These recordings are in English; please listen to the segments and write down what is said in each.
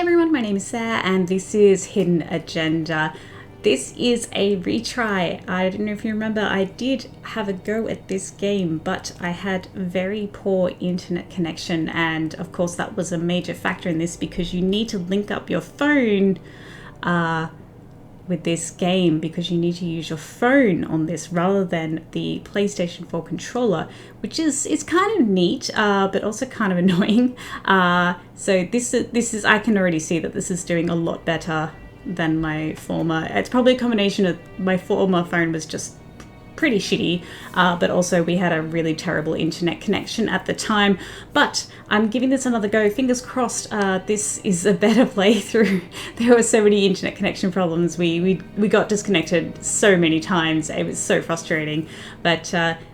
everyone, my name is Sarah and this is Hidden Agenda. This is a retry. I don't know if you remember, I did have a go at this game, but I had very poor internet connection, and of course that was a major factor in this because you need to link up your phone with this game because you need to use your phone on this rather than the PlayStation 4 controller, which is kind of neat, but also kind of annoying. So this is I can already see that this is doing a lot better than my former. It's probably a combination of my former phone was just pretty shitty, but also we had a really terrible internet connection at the time. But I'm giving this another go. Fingers crossed this is a better playthrough. There were so many internet connection problems. We got disconnected so many times. It was so frustrating. But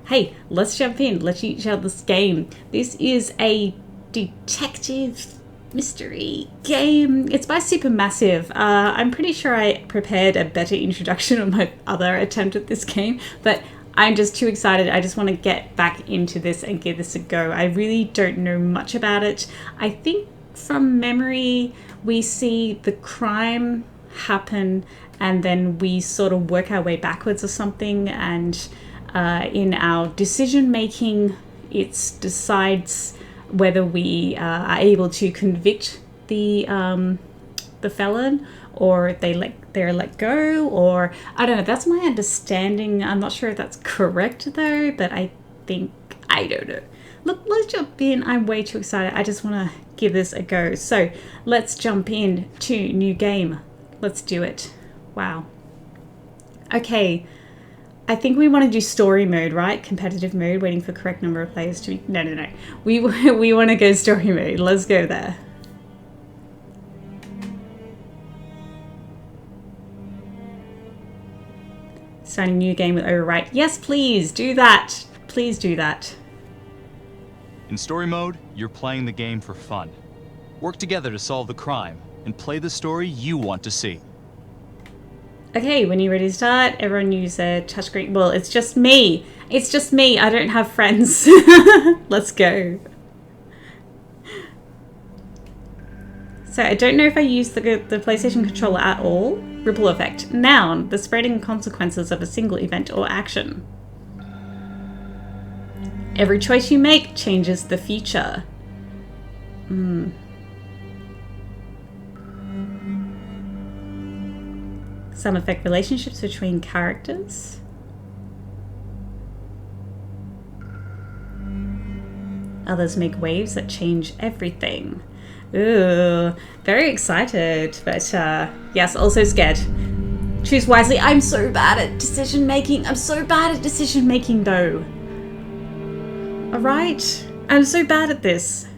hey, let's jump in. Let's each out this game. This is a detective mystery game. It's by Supermassive. I'm pretty sure I prepared a better introduction on my other attempt at this game, but I'm just too excited. I just want to get back into this and give this a go. I really don't know much about it. I think from memory we see the crime happen and then we sort of work our way backwards or something, and in our decision making it decides whether we are able to convict the felon, or they're let go, or I don't know. That's my understanding. I'm not sure if that's correct though, but I don't know. Look, let's jump in. I'm way too excited. I just want to give this a go. So let's jump in to new game. Let's do it. Wow. Okay. I think we want to do story mode, right? Competitive mode, waiting for correct number of players to be... No. We want to go story mode. Let's go there. Starting new game with overwrite. Yes, please do that. Please do that. In story mode, you're playing the game for fun. Work together to solve the crime and play the story you want to see. Okay, when you're ready to start, everyone use their touchscreen. Well, it's just me. It's just me. I don't have friends. Let's go. So I don't know if I use the PlayStation controller at all. Ripple effect. Noun, the spreading consequences of a single event or action. Every choice you make changes the future. Some affect relationships between characters. Others make waves that change everything. Ooh, very excited, but yes, also scared. Choose wisely. I'm so bad at decision making. I'm so bad at decision making though. Alright? I'm so bad at this.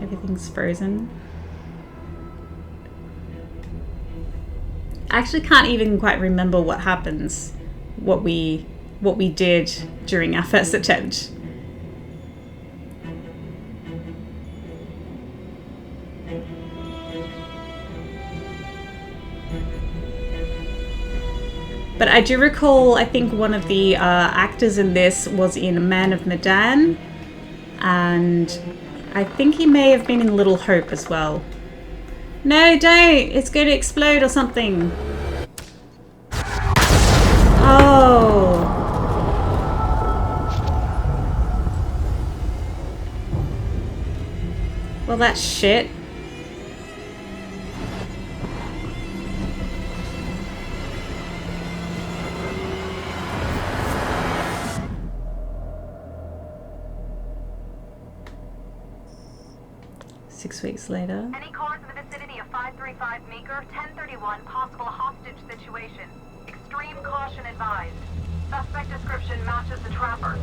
Everything's frozen. I actually can't even quite remember what happens, what we did during our first attempt. But I do recall, I think one of the actors in this was in Man of Medan, and I think he may have been in Little Hope as well. No, don't! It's going to explode or something. Oh. Well, that's shit. Six weeks later. Any cars in the vicinity of 535 Meeker, 1031, possible hostage situation. Extreme caution advised. Suspect description matches the trapper.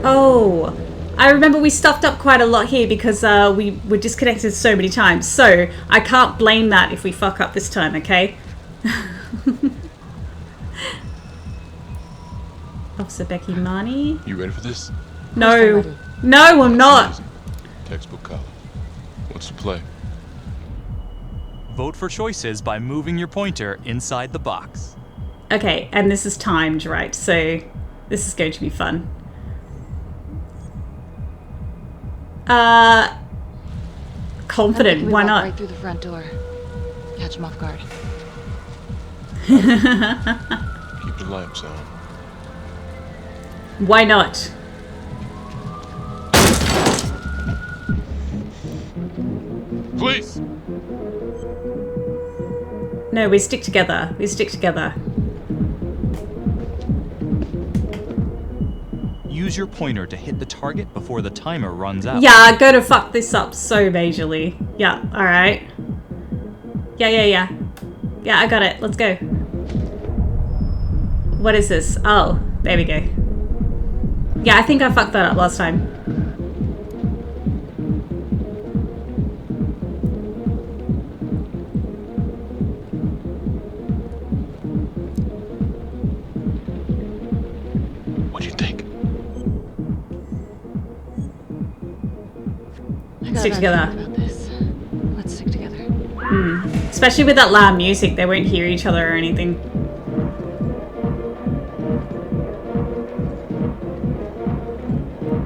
Oh, I remember we stuffed up quite a lot here because we were disconnected so many times. So I can't blame that if we fuck up this time, okay? Officer Becky Marnie. You ready for this? No. No, I'm not. Textbook college. What's the play? Vote for choices by moving your pointer inside the box. Okay, and this is timed, right? So this is going to be fun. Confident, why not? Right through the front door. Catch him off guard. Keep the lamps on. Why not? Please! No, we stick together. We stick together. Use your pointer to hit the target before the timer runs out. Yeah, go to fuck this up so majorly. Yeah, alright. Yeah, I got it. Let's go. What is this? Oh, there we go. Yeah, I think I fucked that up last time. What do you think? Stick together. About this. Let's stick together. Especially with that loud music, they won't hear each other or anything.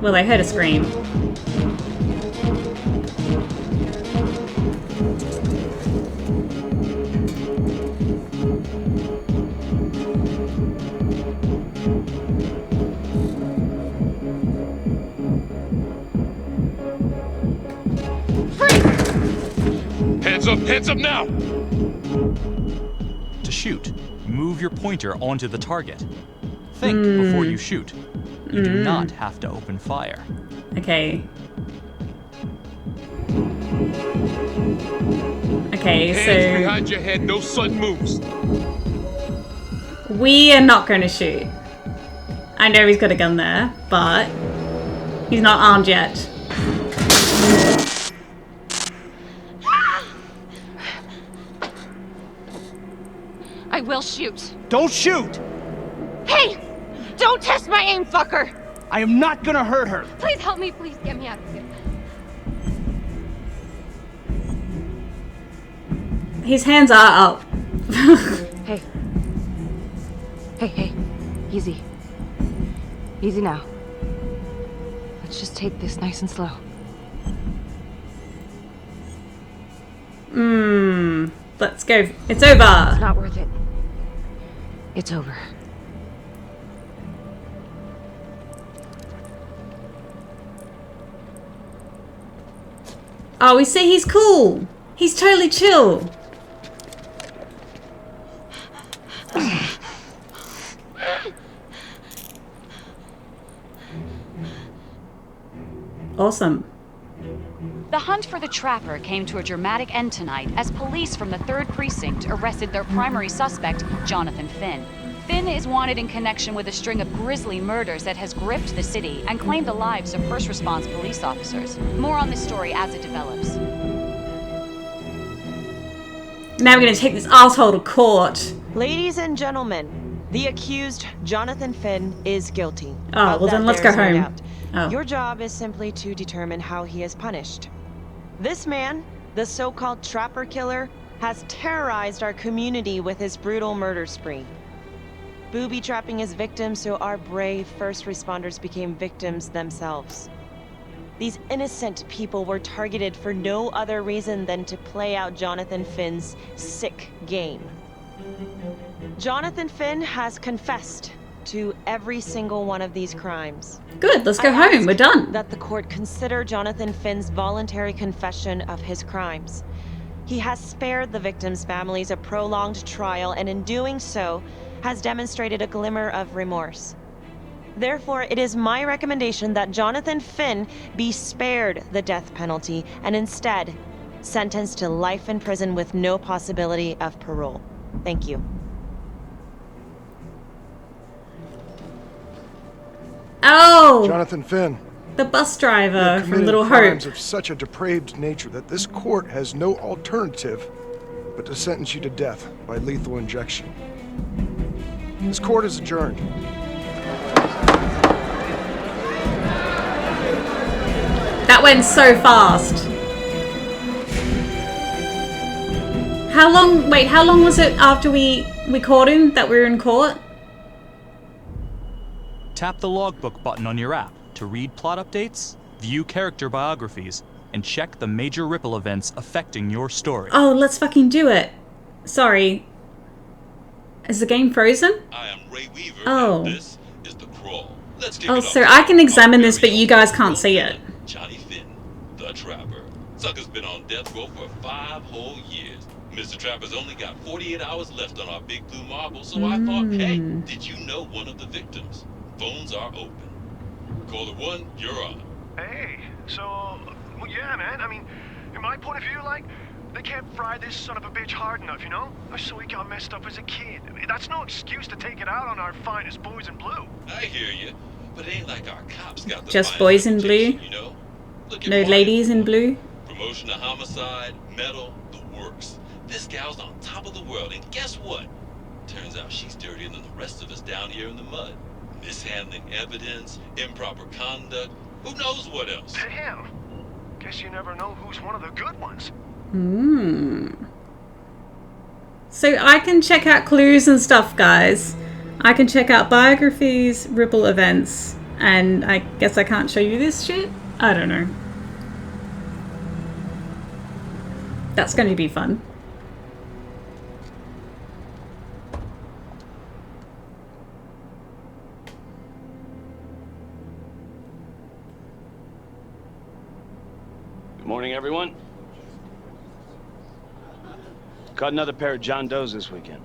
Well, they heard a scream. Hands up now! To shoot, move your pointer onto the target. Think before you shoot. You do not have to open fire. Okay. Okay, Hands so behind your head, no sudden moves. we are not going to shoot. I know he's got a gun there, but he's not armed yet. I will shoot. Don't shoot! Hey! Don't test my aim, fucker! I am not gonna hurt her. Please help me. Please get me out of here. His hands are up. Hey. Hey. Easy. Easy now. Let's just take this nice and slow. Let's go. It's over. It's not worth it. It's over. Oh, we see he's cool. He's totally chill. Awesome. The hunt for the Trapper came to a dramatic end tonight as police from the 3rd Precinct arrested their primary suspect, Jonathan Finn. Finn is wanted in connection with a string of grisly murders that has gripped the city and claimed the lives of first response police officers. More on this story as it develops. Now we're going to take this asshole to court. Ladies and gentlemen, the accused, Jonathan Finn, is guilty. Oh, well then let's go There's no home. doubt. Oh. Your job is simply to determine how he is punished. This man, the so-called Trapper Killer, has terrorized our community with his brutal murder spree. Booby-trapping his victims so our brave first responders became victims themselves. These innocent people were targeted for no other reason than to play out Jonathan Finn's sick game. Jonathan Finn has confessed to every single one of these crimes. Good, let's go I home. ask We're done. that the court consider Jonathan Finn's voluntary confession of his crimes. He has spared the victims' families a prolonged trial, and in doing so, has demonstrated a glimmer of remorse. Therefore, it is my recommendation that Jonathan Finn be spared the death penalty and instead sentenced to life in prison with no possibility of parole. Thank you. Oh, Jonathan Finn, the bus you driver have from committed Little Hope. crimes of such a depraved nature that this court has no alternative but to sentence you to death by lethal injection. This court is adjourned. That went so fast. How long was it after we We caught him, that we were in court. Tap the logbook button on your app to read plot updates, view character biographies, and check the major ripple events affecting your story. Oh, let's fucking do it. Sorry. Is the game frozen? I am Ray Weaver, Oh. and this is The Crawl. Let's kick Oh, it so off. I can examine Our this, but very you own guys can't see villain, it. Johnny Finn, the Trapper. Sucker's been on death row for 5 whole years. Mr. Trapper's only got 48 hours left on our big blue marble, so I thought, hey, did you know one of the victims? Phones are open. Caller 1, you're on. Hey, so, well, yeah, man. I mean, in my point of view, like, they can't fry this son of a bitch hard enough, you know? So he got messed up as a kid. I mean, that's no excuse to take it out on our finest boys in blue. I hear you, but it ain't like our cops got the Just finest boys in blue? reputation, you know? Look at No Martin. ladies in blue? Promotion to homicide, medal, the works. This gal's on top of the world, and guess what? Turns out she's dirtier than the rest of us down here in the mud. Mishandling evidence, improper conduct, who knows what else? Damn. Guess you never know who's one of the good ones. So I can check out clues and stuff, guys. I can check out biographies, ripple events, and I guess I can't show you this shit? I don't know. That's going to be fun. Good morning, everyone. Caught another pair of John Does this weekend.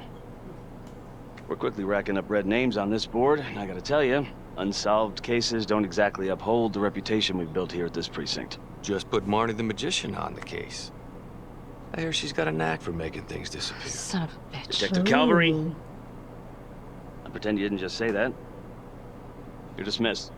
We're quickly racking up red names on this board, and I gotta tell you, unsolved cases don't exactly uphold the reputation we've built here at this precinct. Just put Marnie the Magician on the case. I hear she's got a knack for making things disappear. Son of a bitch. Detective Calvary. I pretend you didn't just say that. You're dismissed.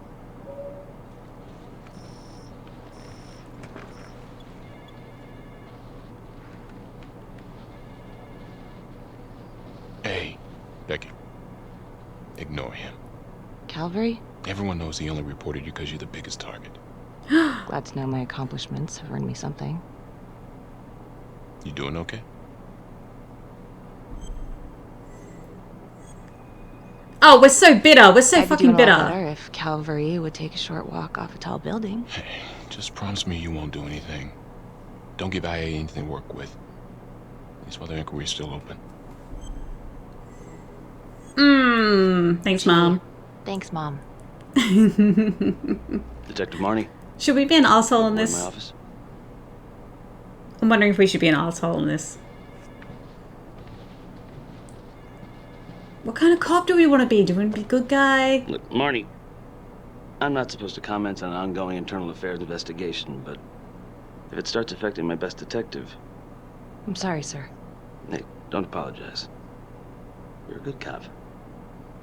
Hey, Becky. Ignore him. Calvary? Everyone knows he only reported you because you're the biggest target. Glad to know my accomplishments have earned me something. You doing okay? Oh, we're so bitter. We're so I'd be fucking doing a lot bitter. better if Calvary would take a short walk off a tall building. Hey, just promise me you won't do anything. Don't give IA anything to work with. At least while the inquiry's still open. Thanks, Mom. Thanks, Mom. Detective Marnie. Should we be an asshole in In my this? office. I'm wondering if we should be an asshole in this. What kind of cop do we want to be? Do we want to be good guy? Look, Marnie, I'm not supposed to comment on an ongoing internal affairs investigation, but if it starts affecting my best detective, I'm sorry, sir. hey, don't apologize. You're a good cop.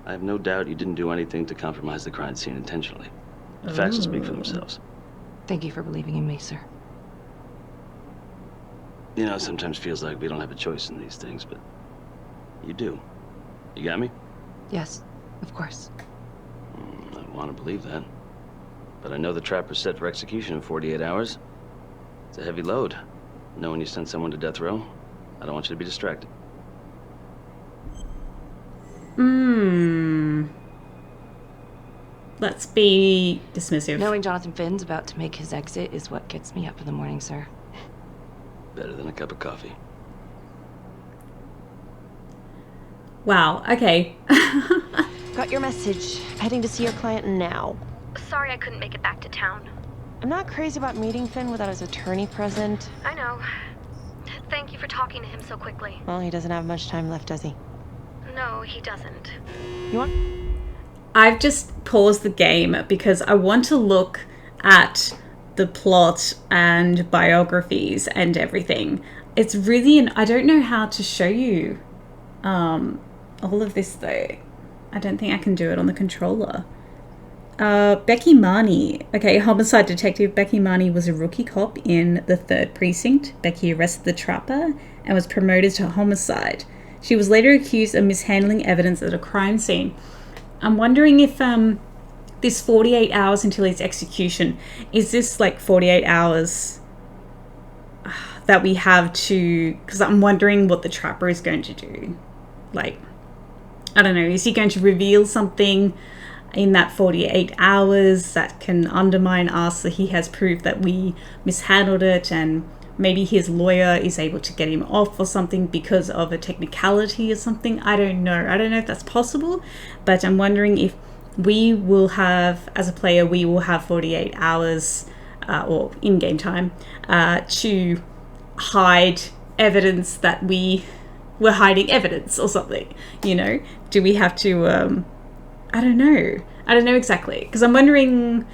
I have no doubt you didn't do anything to compromise the crime scene intentionally. The facts will speak for themselves. Thank you for believing in me, sir. You know, it sometimes feels like we don't have a choice in these things, but you do. You got me? Yes, of course. I want to believe that. But I know the Trapper's set for execution in 48 hours. It's a heavy load. Knowing you sent someone to death row, I don't want you to be distracted. Let's be dismissive. Knowing Jonathan Finn's about to make his exit is what gets me up in the morning, sir. Better than a cup of coffee. Wow, okay. Got your message. Heading to see your client now. Sorry I couldn't make it back to town. I'm not crazy about meeting Finn without his attorney present. I know. Thank you for talking to him so quickly. Well, he doesn't have much time left, does he? No, he doesn't. You want? I've just paused the game because I want to look at the plot and biographies and everything. It's really I don't know how to show you all of this though. I don't think I can do it on the controller. Becky Marnie. Okay, homicide detective Becky Marnie was a rookie cop in the 3rd Precinct. Becky arrested the Trapper and was promoted to homicide. She was later accused of mishandling evidence at a crime scene. I'm wondering if this 48 hours until his execution, is this like 48 hours that we have to, because I'm wondering what the Trapper is going to do. like, I don't know, is he going to reveal something in that 48 hours that can undermine us, that he has proof that we mishandled it, and maybe his lawyer is able to get him off or something because of a technicality or something? I don't know if that's possible, but I'm wondering if we will have, as a player, we will have 48 hours or in-game time to hide evidence that we were hiding evidence or something, you know? Do we have to, I don't know exactly, because I'm wondering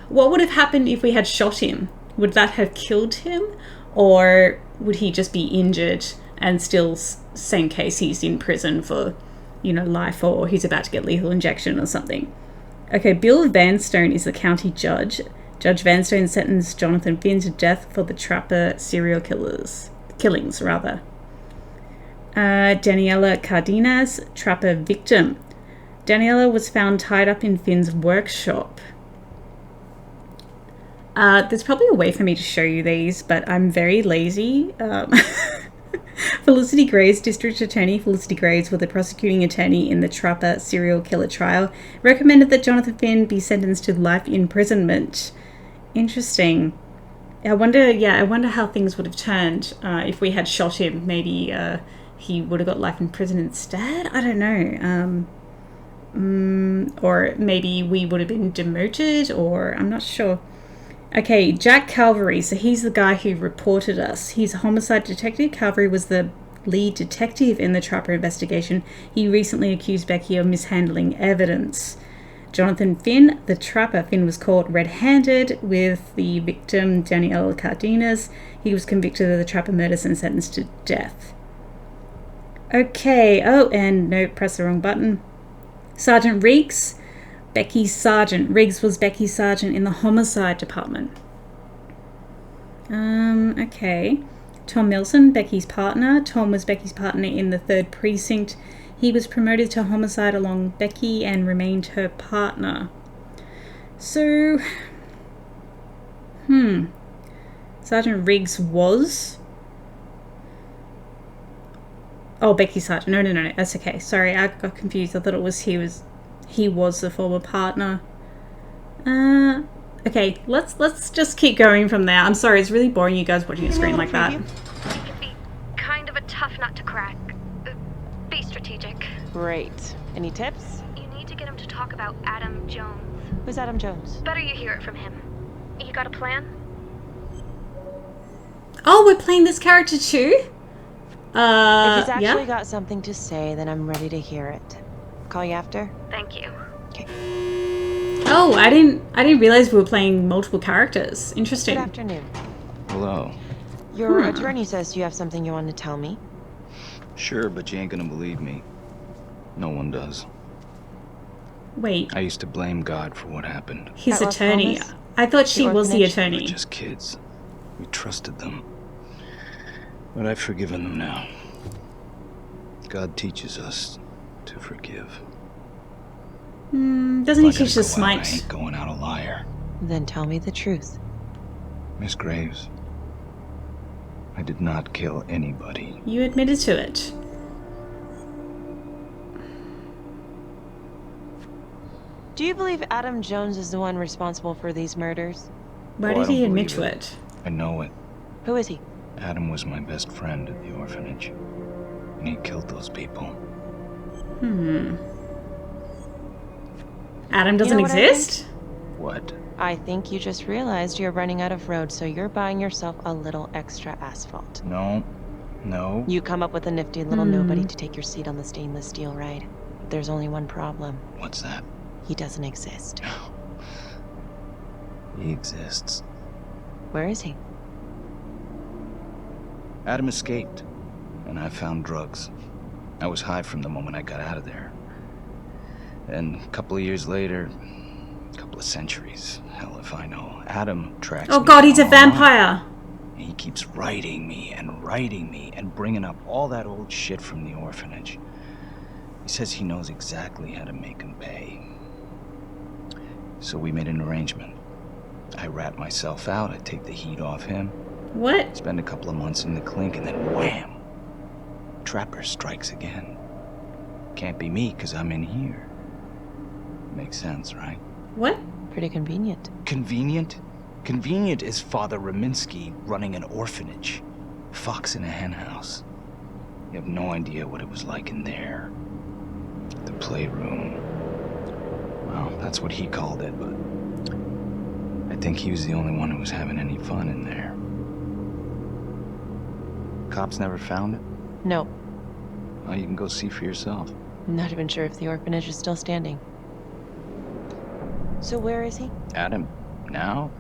what would have happened if we had shot him. Would that have killed him, or would he just be injured and still, same case, he's in prison for, you know, life, or he's about to get lethal injection or something? Okay, Bill Vanstone is the county judge. Judge Vanstone sentenced Jonathan Finn to death for the Trapper serial killings. Daniela Cardenas, Trapper victim. Daniela was found tied up in Finn's workshop. There's probably a way for me to show you these, but I'm very lazy. Felicity Graves, District Attorney Felicity Graves, with the prosecuting attorney in the Trapper serial killer trial, recommended that Jonathan Finn be sentenced to life imprisonment. Interesting. I wonder how things would have turned if we had shot him. Maybe he would have got life in prison instead? I don't know. Or maybe we would have been demoted, or I'm not sure. Okay, Jack Calvary. So he's the guy who reported us. He's a homicide detective. Calvary was the lead detective in the Trapper investigation. He recently accused Becky of mishandling evidence. Jonathan Finn, the Trapper. Finn was caught red-handed with the victim, Danielle Cardenas. He was convicted of the Trapper murders and sentenced to death. Okay, oh, and no, press the wrong button. Sergeant Riggs. Becky's sergeant. Riggs was Becky's sergeant in the homicide department. Okay. Tom Milson, Becky's partner. Tom was Becky's partner in the 3rd precinct. He was promoted to homicide along Becky and remained her partner. So, Sergeant Riggs was... Oh, Becky's sergeant. No, that's okay. Sorry, I got confused. I thought it was he was the former partner. Okay, let's just keep going from there. I'm sorry, it's really boring you guys watching a screen like that. It can be kind of a tough nut to crack. Be strategic. Great. Any tips? You need to get him to talk about Adam Jones. Who's Adam Jones? Better you hear it from him. You got a plan? Oh, we're playing this character too? If he's actually yeah? got something to say, then I'm ready to hear it. Call you after? Thank you. Okay. Oh, I didn't realize we were playing multiple characters. Interesting. Good afternoon. Hello. Your attorney says you have something you want to tell me. Sure, but you ain't gonna believe me. No one does. Wait. I used to blame God for what happened. His At Los attorney. Alamos? I thought she was the orphanage? attorney. We're just kids. We trusted them. But I've forgiven them now. God teaches us to forgive. Doesn't he teach the smite? I ain't going out a liar. Then tell me the truth. Miss Graves, I did not kill anybody. You admitted to it. Do you believe Adam Jones is the one responsible for these murders? Why Oh, I did he don't admit believe to it? I know it. Who is he? Adam was my best friend at the orphanage. And he killed those people. Adam doesn't what I exist? What? I think you just realized you're running out of road, so you're buying yourself a little extra asphalt. No. No. You come up with a nifty little nobody to take your seat on the stainless steel ride. There's only one problem. What's that? He doesn't exist. He exists. Where is he? Adam escaped, and I found drugs. I was high from the moment I got out of there. And a couple of years later, a couple of centuries, hell if I know, Adam tracks me. Oh god, he's a down vampire! online. He keeps writing me and bringing up all that old shit from the orphanage. He says he knows exactly how to make him pay. So we made an arrangement. I rat myself out, I take the heat off him. What? Spend a couple of months in the clink, and then wham! Trapper strikes again. Can't be me, 'cause I'm in here. Makes sense, right? What? Pretty convenient. Convenient? Convenient is Father Raminsky running an orphanage. Fox in a henhouse. You have no idea what it was like in there. The playroom. Well, that's what he called it, but I think he was the only one who was having any fun in there. Cops never found it? No. Well, you can go see for yourself. I'm not even sure if the orphanage is still standing. So where is he? Adam? Now?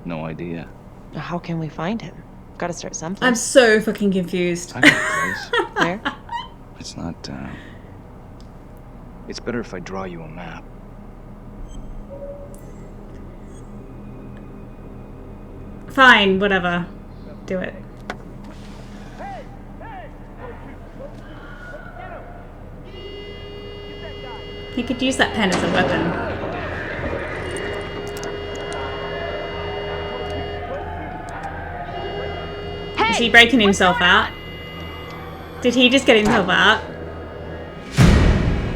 No idea. How can we find him? Gotta start someplace. I'm so fucking confused. I got a place. Where? It's not, it's better if I draw you a map. Fine, whatever. Do it. He could use that pen as a weapon. Is he breaking himself out? Did he just get himself out?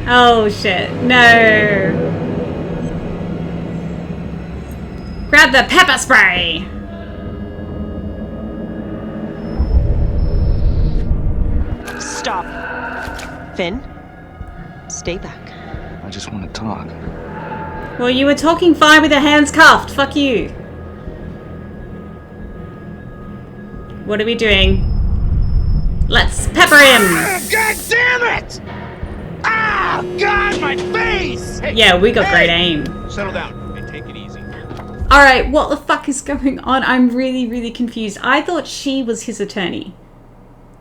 Oh shit, no. Grab the pepper spray! Stop. Finn, stay back. I just want to talk. Well, you were talking fine with your hands cuffed. Fuck you. What are we doing? Let's pepper him! God damn it! Ah, God, my face! Hey, yeah, we got great aim. Settle down and take it easy. Alright, what the fuck is going on? I'm really, really confused. I thought she was his attorney.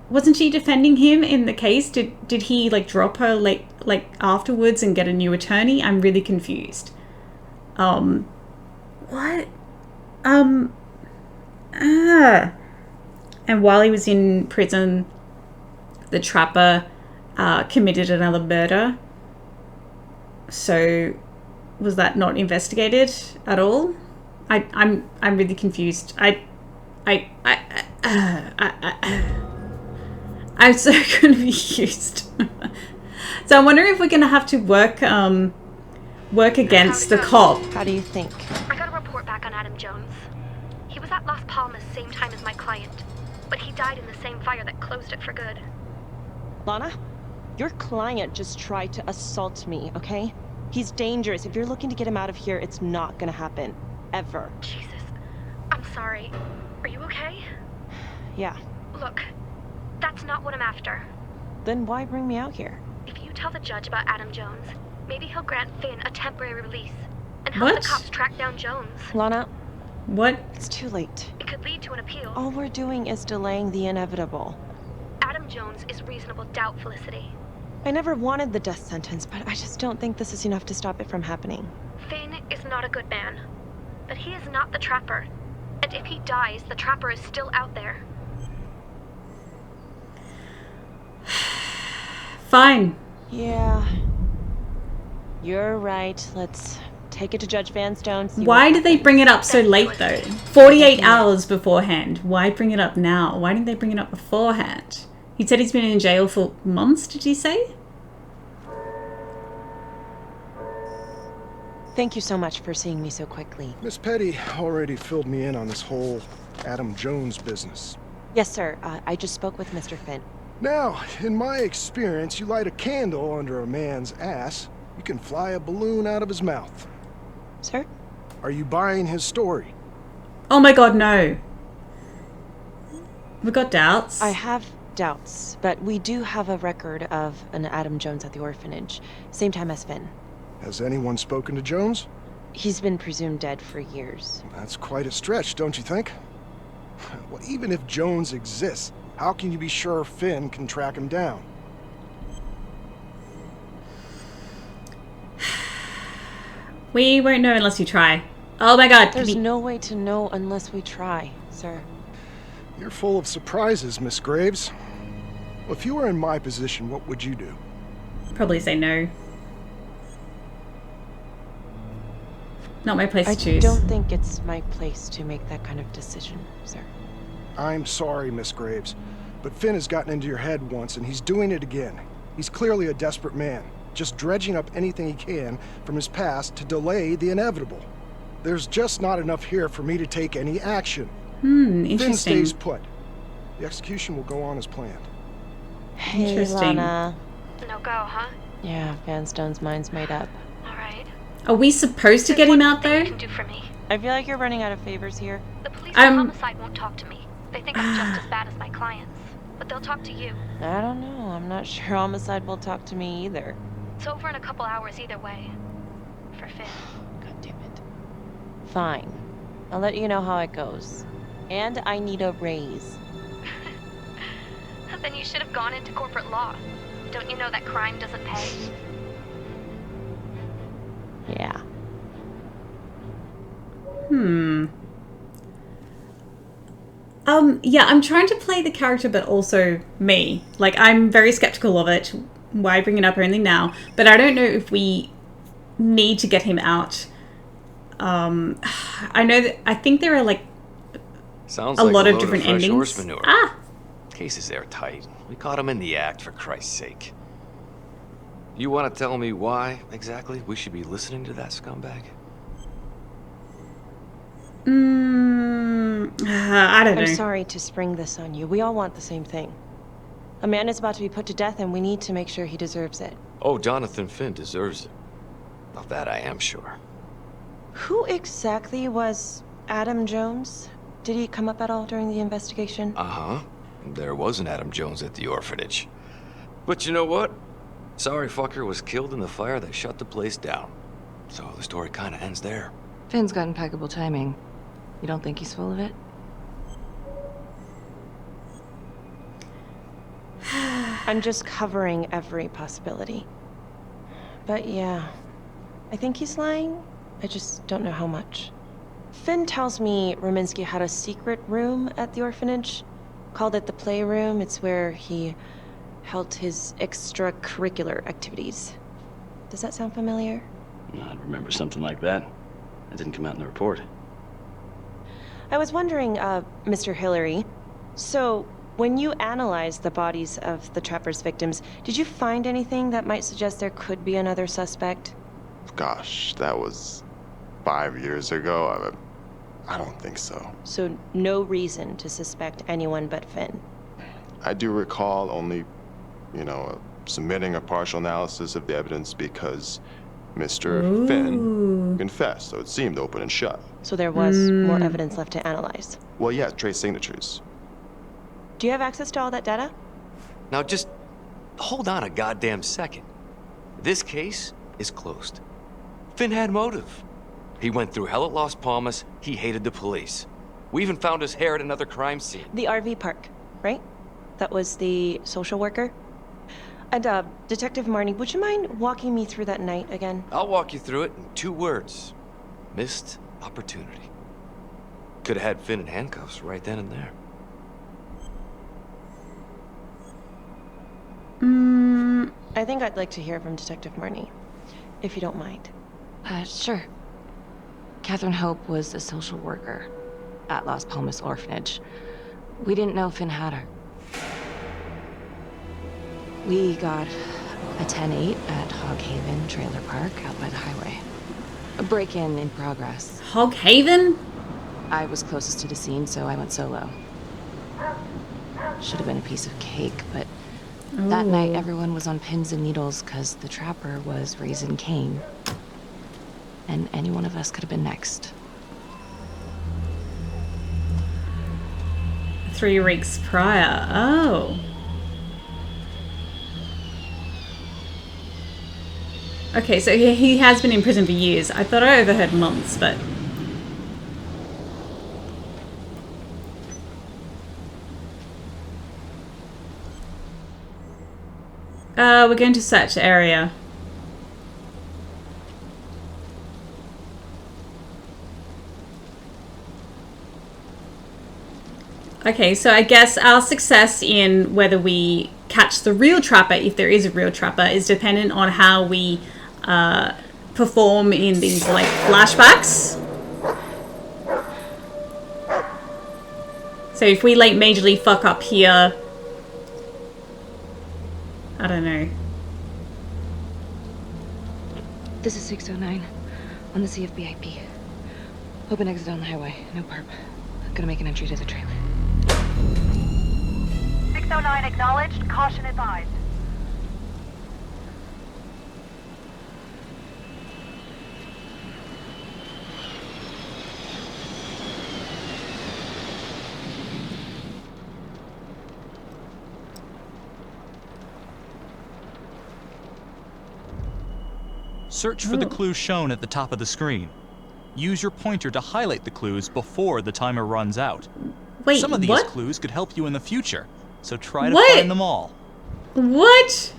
Wasn't she defending him in the case? Did he, like, drop her, like afterwards and get a new attorney? I'm really confused. What? And while he was in prison, the Trapper committed another murder. So, was that not investigated at all? I'm really confused. I'm so confused. So I'm wondering if we're gonna have to work against the cop. How do you think? I got a report back on Adam Jones. He was at Las Palmas same time as my client, but he died in the same fire that closed it for good. Lana, your client just tried to assault me, okay? He's dangerous. If you're looking to get him out of here, it's not gonna happen. Ever. Jesus. I'm sorry. Are you okay? Yeah. Look, that's not what I'm after. Then why bring me out here? If you tell the judge about Adam Jones, maybe he'll grant Finn a temporary release and help the cops track down Jones. Lana. What? It's too late. It could lead to an appeal. All we're doing is delaying the inevitable. Adam Jones is reasonable doubt, Felicity. I never wanted the death sentence, but I just don't think this is enough to stop it from happening. Finn is not a good man, but he is not the Trapper. And if he dies, the Trapper is still out there. Fine. Yeah. You're right. Let's take it to Judge Vanstone. Why did they bring it up so late though? 48 hours beforehand. Why bring it up now? Why didn't they bring it up beforehand? He said he's been in jail for months, did he say? Thank you so much for seeing me so quickly. Miss Petty already filled me in on this whole Adam Jones business. Yes, sir. I just spoke with Mr. Finn. Now, in my experience, you light a candle under a man's ass, you can fly a balloon out of his mouth. Sir? Are you buying his story? Oh my god, no. We got doubts. I have doubts, but we do have a record of an Adam Jones at the orphanage. Same time as Finn. Has anyone spoken to Jones? He's been presumed dead for years. That's quite a stretch, don't you think? Well, even if Jones exists, how can you be sure Finn can track him down? We won't know unless you try. Oh my god. There's no way to know unless we try, sir. You're full of surprises, Miss Graves. Well, if you were in my position, what would you do? Probably say no. Not my place to choose. I don't think it's my place to make that kind of decision, sir. I'm sorry, Miss Graves. but Finn has gotten into your head once, and he's doing it again. He's clearly a desperate man, just dredging up anything he can from his past to delay the inevitable. There's just not enough here for me to take any action. Interesting. Finn stays put. The execution will go on as planned. Hey, Interesting. Lana. No go, huh? Yeah, Vanstone's mind's made up. Alright. Are we supposed to get him out though? You can do for me. I feel like you're running out of favors here. The police at Homicide won't talk to me. They think I'm just as bad as my clients. But they'll talk to you. I don't know. I'm not sure Homicide will talk to me either. It's over in a couple hours either way. For Finn. God damn it. Fine. I'll let you know how it goes. And I need a raise. Then you should have gone into corporate law. Don't you know that crime doesn't pay? Yeah. Yeah, I'm trying to play the character, but also me. Like, I'm very skeptical of it. Why bring it up only now? But I don't know if we need to get him out. I know that I think there are like Sounds a like lot a of load different fresh endings. horse manure. Ah, Case is airtight. We caught him in the act, for Christ's sake. You want to tell me why, exactly, we should be listening to that scumbag? I don't know. I'm sorry to spring this on you. We all want the same thing. A man is about to be put to death, and we need to make sure he deserves it. Oh, Jonathan Finn deserves it. Of that I am sure. Who exactly was Adam Jones? Did he come up at all during the investigation? Uh-huh. There was an Adam Jones at the orphanage. But you know what? Sorry fucker was killed in the fire that shut the place down. So the story kind of ends there. Finn's got impeccable timing. You don't think he's full of it? I'm just covering every possibility. But yeah, I think he's lying. I just don't know how much. Finn tells me Rominsky had a secret room at the orphanage. Called it the playroom. It's where he held his extracurricular activities. Does that sound familiar? I remember something like that. That didn't come out in the report. I was wondering, Mr. Hillary, so when you analyzed the bodies of the Trapper's victims, did you find anything that might suggest there could be another suspect? Gosh, that was 5 years ago. I don't think so. So no reason to suspect anyone but Finn? I do recall only, submitting a partial analysis of the evidence because Mr. Finn confessed, so it seemed open and shut. So there was more evidence left to analyze? Well, yeah, trace signatures. Do you have access to all that data? Now just hold on a goddamn second. This case is closed. Finn had motive. He went through hell at Las Palmas. He hated the police. We even found his hair at another crime scene. The RV park, right? That was the social worker? And, Detective Marnie, would you mind walking me through that night again? I'll walk you through it in 2 words. Missed opportunity. Could have had Finn in handcuffs right then and there. I think I'd like to hear from Detective Marnie, if you don't mind. Sure. Catherine Hope was a social worker at Las Palmas Orphanage. We didn't know Finn had her. We got a 10-8 at Hog Haven Trailer Park out by the highway. A break-in in progress. Hog Haven? I was closest to the scene, so I went solo. Should have been a piece of cake, but that night everyone was on pins and needles because the Trapper was raising Cain. And any one of us could have been next. 3 weeks prior. Oh. Okay, so he has been in prison for years. I thought I overheard months, but... we're going to search area. Okay, so I guess our success in whether we catch the real Trapper, if there is a real Trapper, is dependent on how we perform in these, like, flashbacks. So if we, like, majorly fuck up here, I don't know. This is 609 on the CFBIP. Open exit on the highway. No perp. Gonna make an entry to the trailer. 609 acknowledged. Caution advised. Search for the clues shown at the top of the screen. Use your pointer to highlight the clues before the timer runs out. Wait, some of these what? clues could help you in the future, so try to What? find them all. What?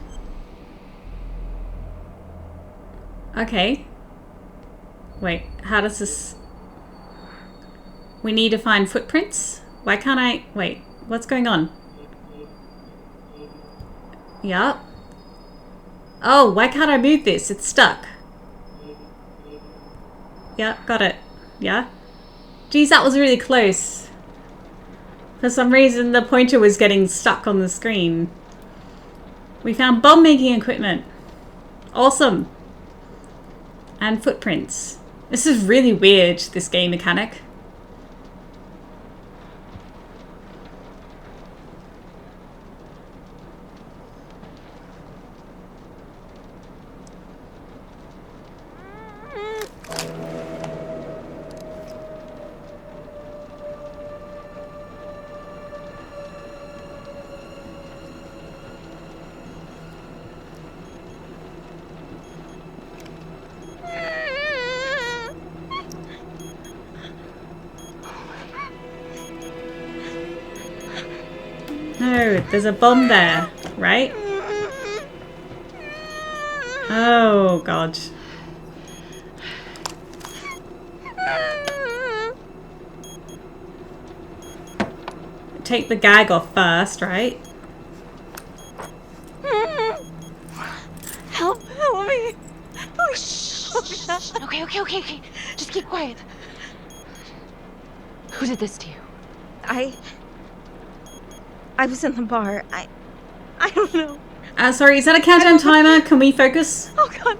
Okay. Wait, how does this... We need to find footprints? Why can't I... Wait, what's going on? Yeah. Oh, why can't I move this? It's stuck. Yeah, got it. Yeah. Geez, that was really close. For some reason, the pointer was getting stuck on the screen. We found bomb-making equipment. Awesome. And footprints. This is really weird, this game mechanic. No, there's a bomb there, right? Oh, God. Take the gag off first, right? Help me. Oh, shh. Okay. Just keep quiet. Who did this to you? I was in the bar. I don't know. Sorry, is that a countdown timer? Can we focus? Oh God,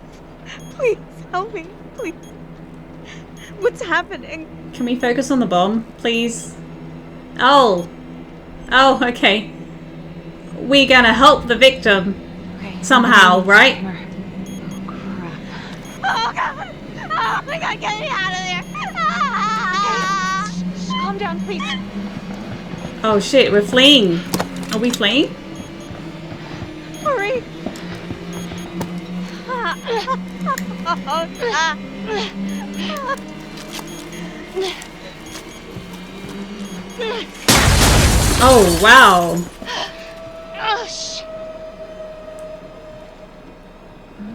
please help me, please. What's happening? Can we focus on the bomb, please? Oh, okay. We're gonna help the victim somehow, right? Oh God! Oh my God, get me out of there! Calm down, please. Oh shit, we're fleeing. Are we fleeing? Hurry! Oh, wow.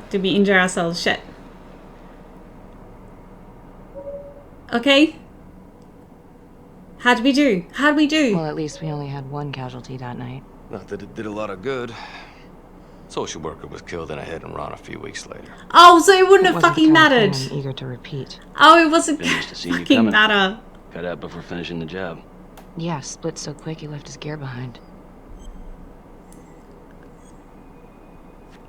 Did we injure ourselves? Shit. Okay. How'd we do? Well, at least we only had one casualty that night. Not that it did a lot of good. Social worker was killed in a hit and run a few weeks later. Oh, so it wouldn't have fucking mattered. I'm eager to repeat. Oh, it wasn't Finished to see you fucking coming. matter. Cut out before finishing the job. Yeah, split so quick he left his gear behind.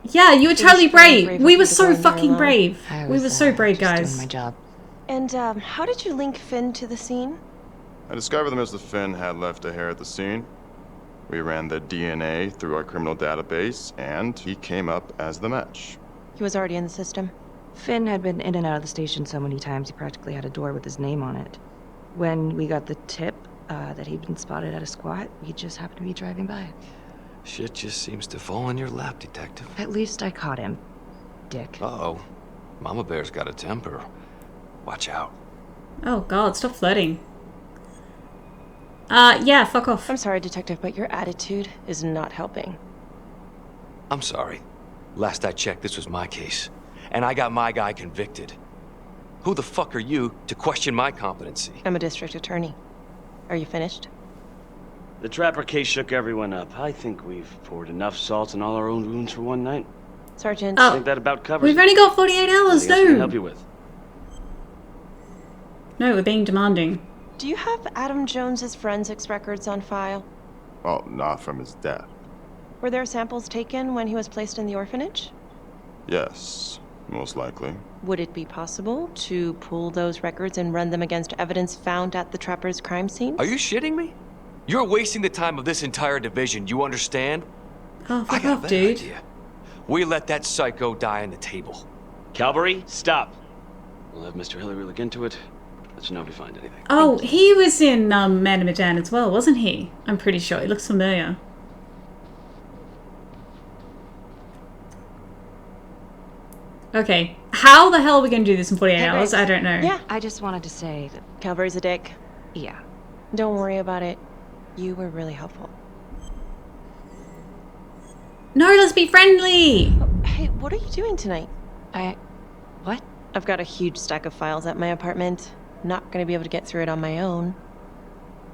Yeah, you were totally brave. We were so going there fucking alone. brave. We were so brave, just guys. doing my job. And how did you link Finn to the scene? I discovered that Mr. Finn had left a hair at the scene. We ran the DNA through our criminal database, and he came up as the match. He was already in the system. Finn had been in and out of the station so many times he practically had a door with his name on it. When we got the tip that he'd been spotted at a squat, we just happened to be driving by. Shit just seems to fall in your lap, Detective. At least I caught him, dick. Uh-oh. Mama Bear's got a temper. Watch out. Oh god, stop flirting. Yeah, fuck off. I'm sorry, Detective, but your attitude is not helping. I'm sorry. Last I checked, this was my case. And I got my guy convicted. Who the fuck are you to question my competency? I'm a district attorney. Are you finished? The Trapper case shook everyone up. I think we've poured enough salt in all our own wounds for one night. Sergeant. I think that about covers We've it. only got 48 hours, Anything else we can no! help you with? No, we're being demanding. Do you have Adam Jones's forensics records on file? Well, not from his death. Were there samples taken when he was placed in the orphanage? Yes, most likely. Would it be possible to pull those records and run them against evidence found at the Trapper's crime scene? Are you shitting me? You're wasting the time of this entire division, you understand? Oh, I fuck got a off, better dude. idea. We let that psycho die on the table. Cavalry, stop. We'll have Mr. Hillary look into it. Let you know if we find anything. Oh, he was in Man of Medan as well, wasn't he? I'm pretty sure. He looks familiar. Okay. How the hell are we going to do this in 48 hours? I don't know. Yeah. I just wanted to say that Calvary's a dick. Yeah. Don't worry about it. You were really helpful. No, let's be friendly! Hey, what are you doing tonight? What? I've got a huge stack of files at my apartment. Not gonna be able to get through it on my own.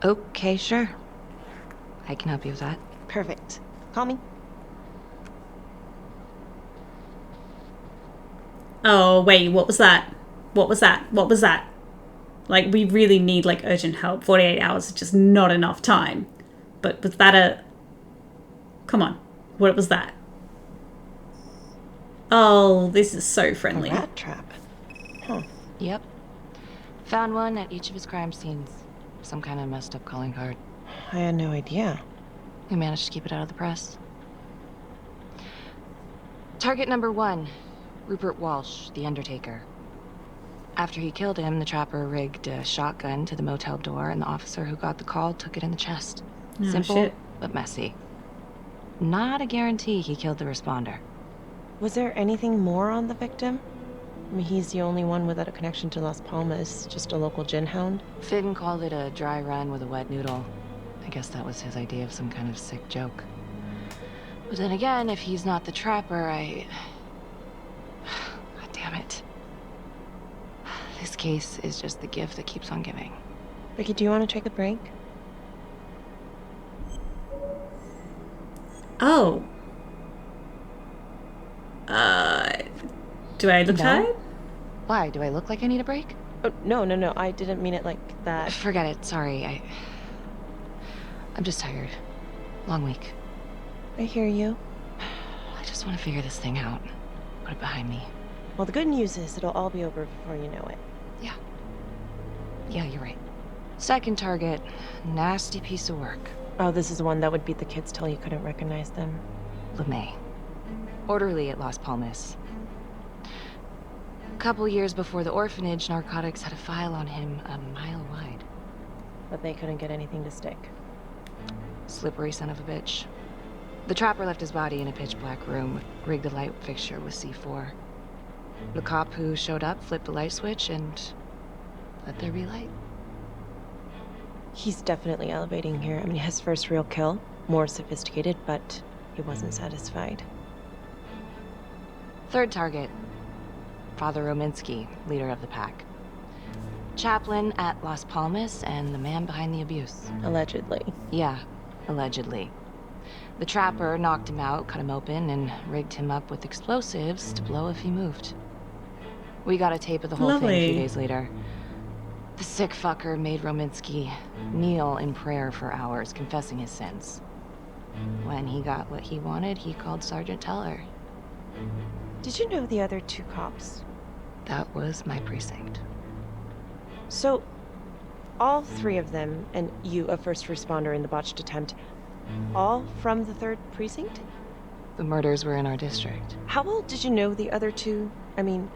Okay, sure. I can help you with that. Perfect. Call me. Oh, wait, what was that? What was that? What was that? Like, we really need, like, urgent help. 48 hours is just not enough time. But was that a... Come on. What was that? Oh, this is so friendly. A rat trap. Huh. Yep. Found one at each of his crime scenes. Some kind of messed up calling card. I had no idea. We managed to keep it out of the press. Target number 1. Rupert Walsh, the Undertaker. After he killed him, the Trapper rigged a shotgun to the motel door, and the officer who got the call took it in the chest. Oh, Simple, shit. but messy. Not a guarantee he killed the responder. Was there anything more on the victim? I mean, he's the only one without a connection to Las Palmas, just a local gin hound. Finn called it a dry run with a wet noodle. I guess that was his idea of some kind of sick joke. But then again, if he's not the Trapper, God damn it. This case is just the gift that keeps on giving. Ricky, do you want to take a break? Oh. Do I look tired? Why? Do I look like I need a break? Oh, no. I didn't mean it like that. Forget it. Sorry. I'm just tired. Long week. I hear you. I just want to figure this thing out. Put it behind me. Well, the good news is it'll all be over before you know it. Yeah, you're right. Second target. Nasty piece of work. Oh, this is the one that would beat the kids till you couldn't recognize them. LeMay. Orderly at Las Palmas. A couple years before the orphanage, narcotics had a file on him a mile wide. But they couldn't get anything to stick. Slippery son of a bitch. The Trapper left his body in a pitch-black room, rigged a light fixture with C4. The cop who showed up flipped the light switch and let there be light. He's definitely elevating here. I mean, his first real kill, more sophisticated, but he wasn't satisfied. Third target. Father Rominsky, leader of the pack. Chaplain at Las Palmas and the man behind the abuse. Allegedly. Yeah, allegedly. The Trapper knocked him out, cut him open, and rigged him up with explosives to blow if he moved. We got a tape of the whole thing a few days later. The sick fucker made Rominsky kneel in prayer for hours, confessing his sins. When he got what he wanted, he called Sergeant Teller. Did you know the other 2 cops? That was my precinct. So, all 3 of them, and you, a first responder in the botched attempt, all from the 3rd precinct? The murders were in our district. How well did you know the other 2? I mean,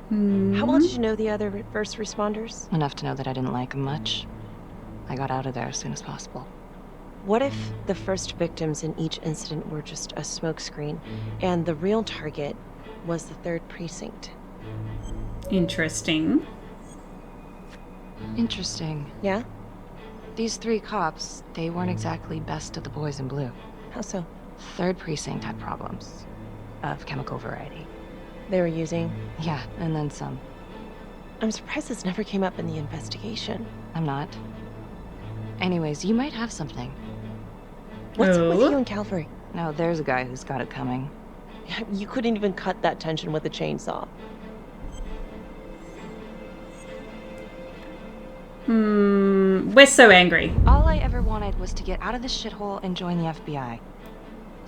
how well did you know the other first responders? Enough to know that I didn't like them much. I got out of there as soon as possible. What if the first victims in each incident were just a smokescreen, and the real target was the 3rd precinct? Interesting. Interesting. Yeah? These 3 cops, they weren't exactly best of the boys in blue. How so? 3rd precinct had problems. Of chemical variety. They were using? Yeah, and then some. I'm surprised this never came up in the investigation. I'm not. Anyways, you might have something. What's up with you and Calvary? No, there's a guy who's got it coming. You couldn't even cut that tension with a chainsaw. We're so angry. All I ever wanted was to get out of this shithole and join the FBI.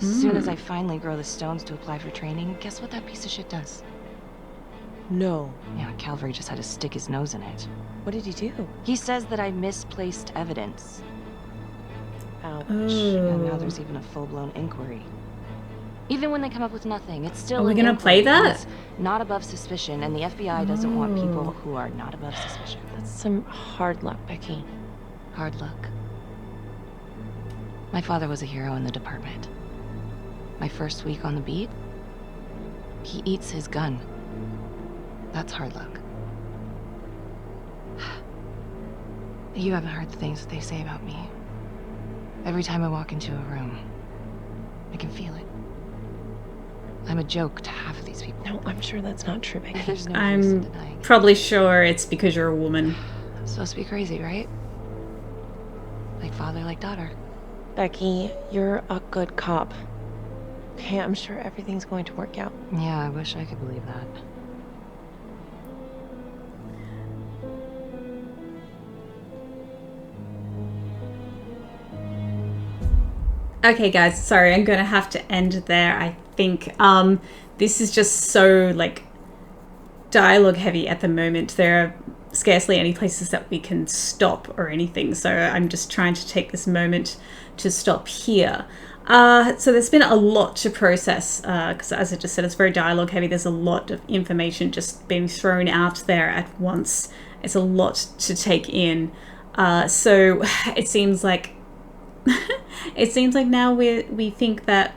As soon as I finally grow the stones to apply for training, guess what that piece of shit does? No. Yeah, Calvary just had to stick his nose in it. What did he do? He says that I misplaced evidence. Ouch. And now there's even a full-blown inquiry. Even when they come up with nothing, it's still Are we an gonna play inquiry. that? It's not above suspicion, and the FBI doesn't want people who are not above suspicion. That's some hard luck, Becky. Hard luck. My father was a hero in the department. My first week on the beat, he eats his gun. That's hard luck. You haven't heard the things that they say about me. Every time I walk into a room, I can feel it. I'm a joke to half of these people. No, I'm sure that's not true, Becky. There's no use in I'm denying it. probably sure it's because you're a woman. I'm supposed to be crazy, right? Like father, like daughter. Becky, you're a good cop. Okay, I'm sure everything's going to work out. Yeah, I wish I could believe that. Okay guys, sorry, I'm gonna have to end there, I think. This is just so, like, dialogue heavy at the moment. There are scarcely any places that we can stop or anything, so I'm just trying to take this moment to stop here. So there's been a lot to process, because as I just said, it's very dialogue heavy. There's a lot of information just being thrown out there at once. It's a lot to take in. So it seems like now we think that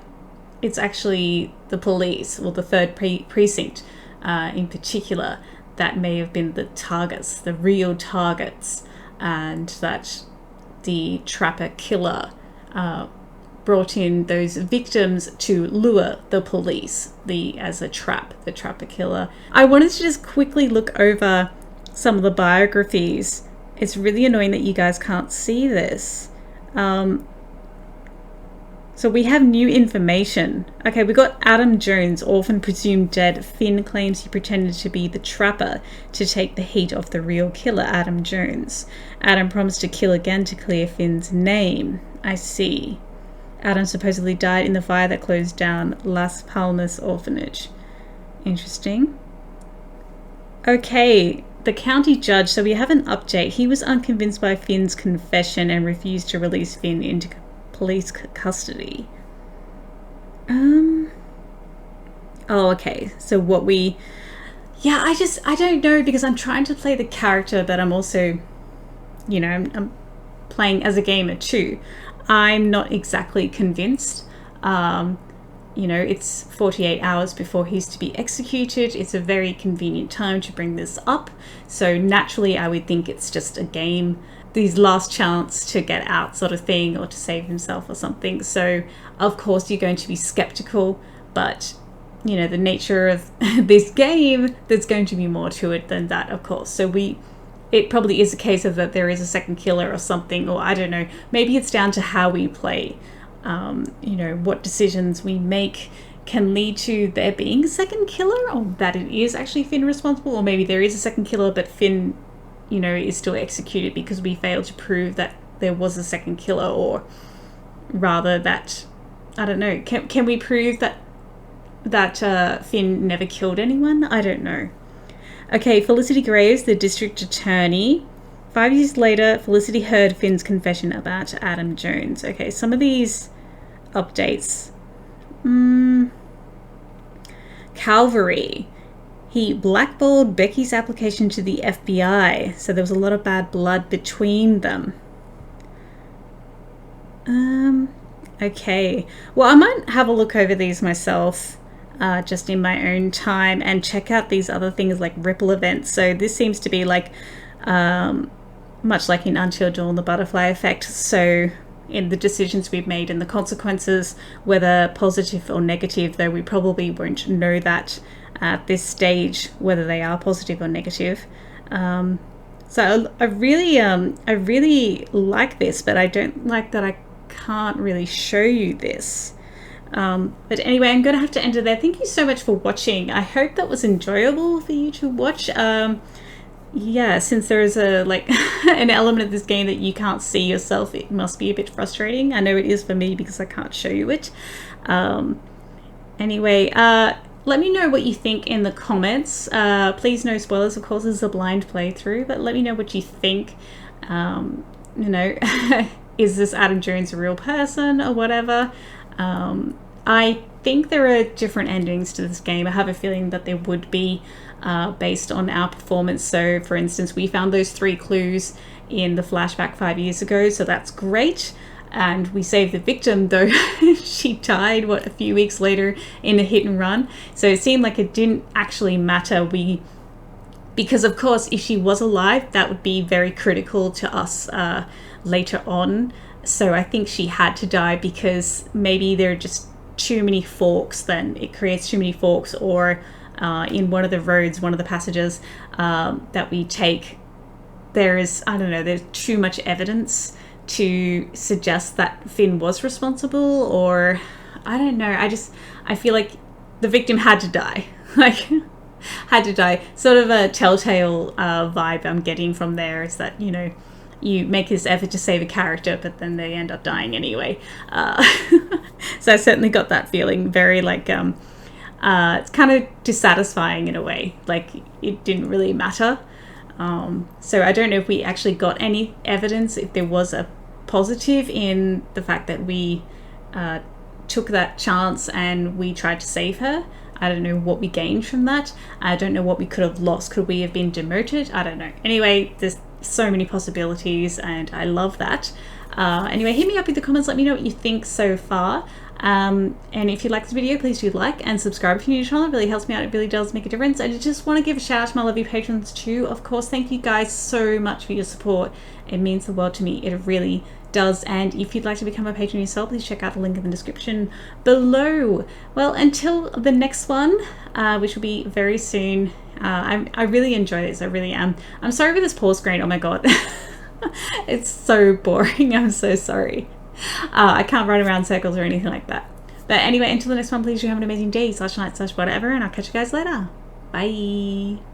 it's actually the police, or the third precinct in particular, that may have been the targets, the real targets, and that the trapper killer brought in those victims to lure the police, as a trap, the trapper killer. I wanted to just quickly look over some of the biographies. It's really annoying that you guys can't see this. So we have new information. Okay, we got Adam Jones, orphan presumed dead. Finn claims he pretended to be the trapper to take the heat off the real killer, Adam Jones. Adam promised to kill again to clear Finn's name. I see. Adam supposedly died in the fire that closed down Las Palmas orphanage. Interesting. Okay, the county judge. So we have an update. He was unconvinced by Finn's confession and refused to release Finn into police custody. Oh, okay. So what we... Yeah, I don't know, because I'm trying to play the character, but I'm also, you know, I'm playing as a gamer too. I'm not exactly convinced. You know, it's 48 hours before he's to be executed. It's a very convenient time to bring this up. So naturally, I would think it's just a game, his last chance to get out sort of thing, or to save himself or something. So of course you're going to be skeptical, but you know, the nature of this game, there's going to be more to it than that, of course. So it probably is a case of that there is a second killer or something, or I don't know, maybe it's down to how we play. You know, what decisions we make can lead to there being a second killer, or that it is actually Finn responsible, or maybe there is a second killer but Finn, you know, is still executed because we failed to prove that there was a second killer, or rather that, I don't know, can we prove that Finn never killed anyone? I don't know. Okay, Felicity Graves, the district attorney. 5 years later, Felicity heard Finn's confession about Adam Jones. Okay, some of these updates. Calvary. He blackballed Becky's application to the FBI, so there was a lot of bad blood between them. Okay. Well, I might have a look over these myself, just in my own time, and check out these other things like ripple events. So this seems to be like, much like in Until Dawn, the butterfly effect. So in the decisions we've made and the consequences, whether positive or negative, though we probably won't know that at this stage, whether they are positive or negative. So I really like this, but I don't like that I can't really show you this. But anyway, I'm going to have to end it there. Thank you so much for watching. I hope that was enjoyable for you to watch. yeah, since there is a like an element of this game that you can't see yourself, it must be a bit frustrating. I know it is for me because I can't show you it. Anyway, let me know what you think in the comments. Please no spoilers, of course, this is a blind playthrough, but let me know what you think. You know, is this Adam Jones a real person or whatever? I think there are different endings to this game. I have a feeling that there would be, based on our performance. So for instance, we found those 3 clues in the flashback 5 years ago, so that's great. And we saved the victim, though she died, what, a few weeks later in a hit and run. So it seemed like it didn't actually matter. Because of course, if she was alive, that would be very critical to us later on. So I think she had to die because maybe there are just too many forks, then it creates too many forks, or in one of the roads, one of the passages that we take, there is, I don't know, there's too much evidence to suggest that Finn was responsible, or I don't know, I feel like the victim had to die. Like, had to die. Sort of a Telltale vibe I'm getting from there is that, you know, you make this effort to save a character, but then they end up dying anyway. So I certainly got that feeling, very like, it's kind of dissatisfying in a way, like it didn't really matter. So I don't know if we actually got any evidence, if there was a positive in the fact that we took that chance and we tried to save her. I don't know what we gained from that. I don't know what we could have lost. Could we have been demoted? I don't know. Anyway, there's so many possibilities and I love that. Anyway, hit me up in the comments. Let me know what you think so far. And if you like this video, please do like and subscribe if you're new to the channel. It really helps me out. It really does make a difference. And I just want to give a shout out to my lovely patrons too. Of course, thank you guys so much for your support. It means the world to me. It really does. And if you'd like to become a patron yourself, please check out the link in the description below. Well, until the next one, which will be very soon. I really enjoy this. I really am. I'm sorry for this pause screen. Oh my god. It's so boring. I'm so sorry. I can't run around circles or anything like that. But anyway, until the next one, please do have an amazing day, /night, /whatever, and I'll catch you guys later. Bye.